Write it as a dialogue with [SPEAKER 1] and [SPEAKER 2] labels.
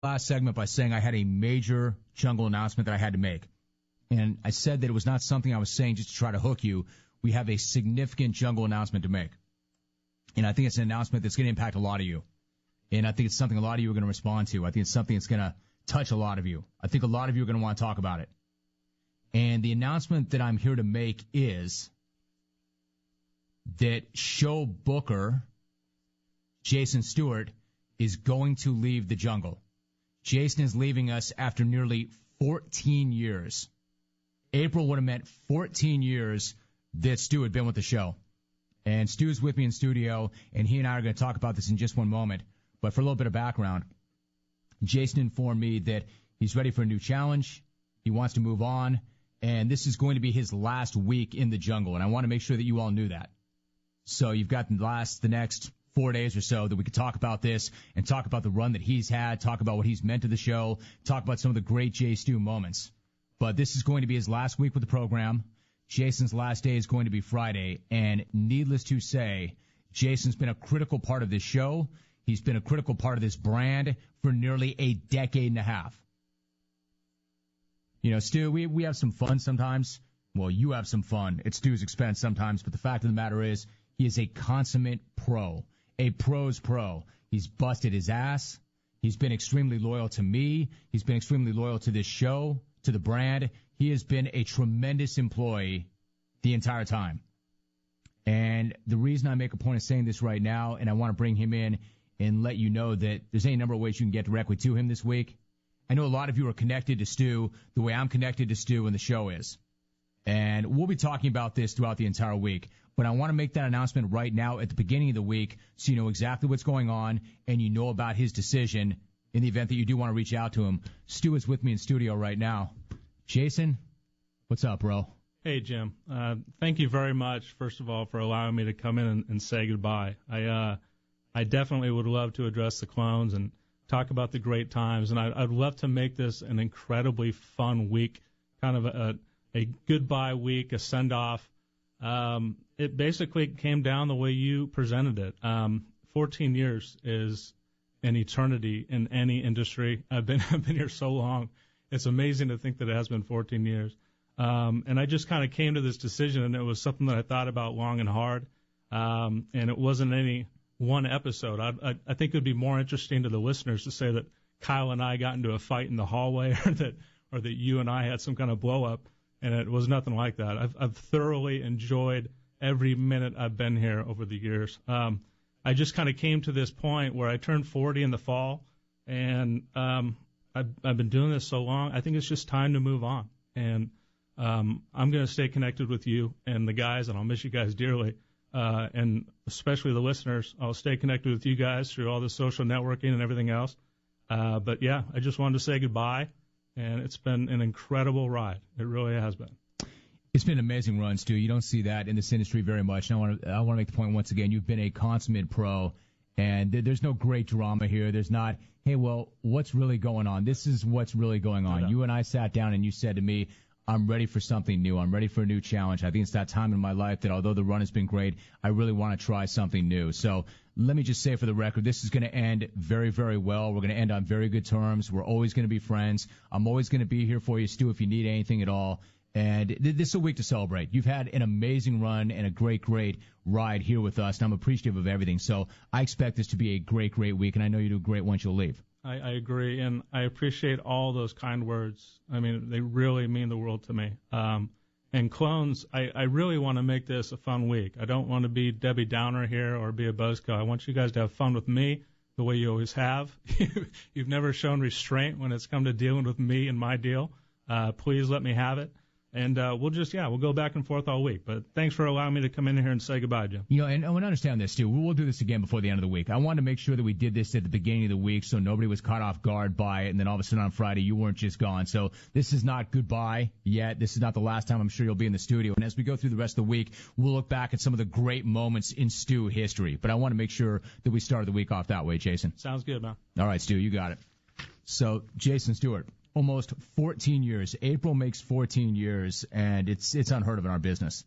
[SPEAKER 1] last segment by saying I had a major jungle announcement that I had to make. And I said that it was not something I was saying just to try to hook you. We have a significant jungle announcement to make. And I think it's an announcement that's going to impact a lot of you. And I think it's something a lot of you are going to respond to. I think it's something that's going to touch a lot of you. I think a lot of you are going to want to talk about it. And the announcement that I'm here to make is that show booker Jason Stewart is going to leave the jungle. Jason is leaving us after nearly 14 years. April would have meant 14 years that Stu had been with the show. And Stu's with me in studio, and he and I are going to talk about this in just one moment. But for a little bit of background, Jason informed me that he's ready for a new challenge. He wants to move on, and this is going to be his last week in the jungle. And I want to make sure that you all knew that. So you've got the next 4 days or so that we could talk about this and talk about the run that he's had, talk about what he's meant to the show, talk about some of the great Jay Stu moments. But this is going to be his last week with the program. Jason's last day is going to be Friday, and needless to say, Jason's been a critical part of this show. He's been a critical part of this brand for nearly a decade and a half. You know, Stu, we have some fun sometimes. Well, you have some fun at Stu's expense sometimes, but the fact of the matter is he is a consummate pro. A pro's pro. He's busted his ass. He's been extremely loyal to me. He's been extremely loyal to this show, to the brand. He has been a tremendous employee the entire time. And the reason I make a point of saying this right now, and I want to bring him in and let you know that there's any number of ways you can get directly to him this week. I know a lot of you are connected to Stu the way I'm connected to Stu and the show is. And we'll be talking about this throughout the entire week. But I want to make that announcement right now at the beginning of the week so you know exactly what's going on and you know about his decision in the event that you do want to reach out to him. Stu is with me in studio right now. Jason, what's up, bro?
[SPEAKER 2] Hey, Jim. Thank you very much, first of all, for allowing me to come in and say goodbye. I definitely would love to address the clones and talk about the great times, and I'd love to make this an incredibly fun week, kind of a goodbye week, a send-off. It basically came down the way you presented it. 14 years is an eternity in any industry. I've been here so long. It's amazing to think that it has been 14 years. And I just kind of came to this decision, and it was something that I thought about long and hard. And it wasn't any one episode. I think it would be more interesting to the listeners to say that Kyle and I got into a fight in the hallway, or that you and I had some kind of blow up. And it was nothing like that. I've thoroughly enjoyed every minute I've been here over the years. I just kind of came to this point where I turned 40 in the fall, and I've been doing this so long. I think it's just time to move on. And I'm going to stay connected with you and the guys, and I'll miss you guys dearly. And especially the listeners, I'll stay connected with you guys through all the social networking and everything else. But, yeah, I just wanted to say goodbye. And it's been an incredible ride. It really has been.
[SPEAKER 1] It's been an amazing run, Stu. You don't see that in this industry very much. And I want to make the point once again, you've been a consummate pro, and there's no great drama here. There's not, hey, well, what's really going on? This is what's really going on. You and I sat down, and you said to me, I'm ready for something new. I'm ready for a new challenge. I think it's that time in my life that although the run has been great, I really want to try something new. So let me just say for the record, this is going to end very, very well. We're going to end on very good terms. We're always going to be friends. I'm always going to be here for you, Stu, if you need anything at all. And this is a week to celebrate. You've had an amazing run and a great, great ride here with us, and I'm appreciative of everything. So I expect this to be a great, great week, and I know you do great once you'll leave.
[SPEAKER 2] I agree, and I appreciate all those kind words. I mean, they really mean the world to me. And Clones, I really want to make this a fun week. I don't want to be Debbie Downer here or be a buzzkill. I want you guys to have fun with me the way you always have. You've never shown restraint when it's come to dealing with me and my deal. Please let me have it. And we'll go back and forth all week. But thanks for allowing me to come in here and say goodbye, Jim.
[SPEAKER 1] You know, and I want to understand this, too. We'll do this again before the end of the week. I wanted to make sure that we did this at the beginning of the week so nobody was caught off guard by it, and then all of a sudden on Friday you weren't just gone. So this is not goodbye yet. This is not the last time I'm sure you'll be in the studio. And as we go through the rest of the week, we'll look back at some of the great moments in Stu history. But I want to make sure that we started the week off that way, Jason.
[SPEAKER 2] Sounds good, man.
[SPEAKER 1] All right, Stu, you got it. So, Jason Stewart. Almost 14 years. April makes 14 years, and it's unheard of in our business.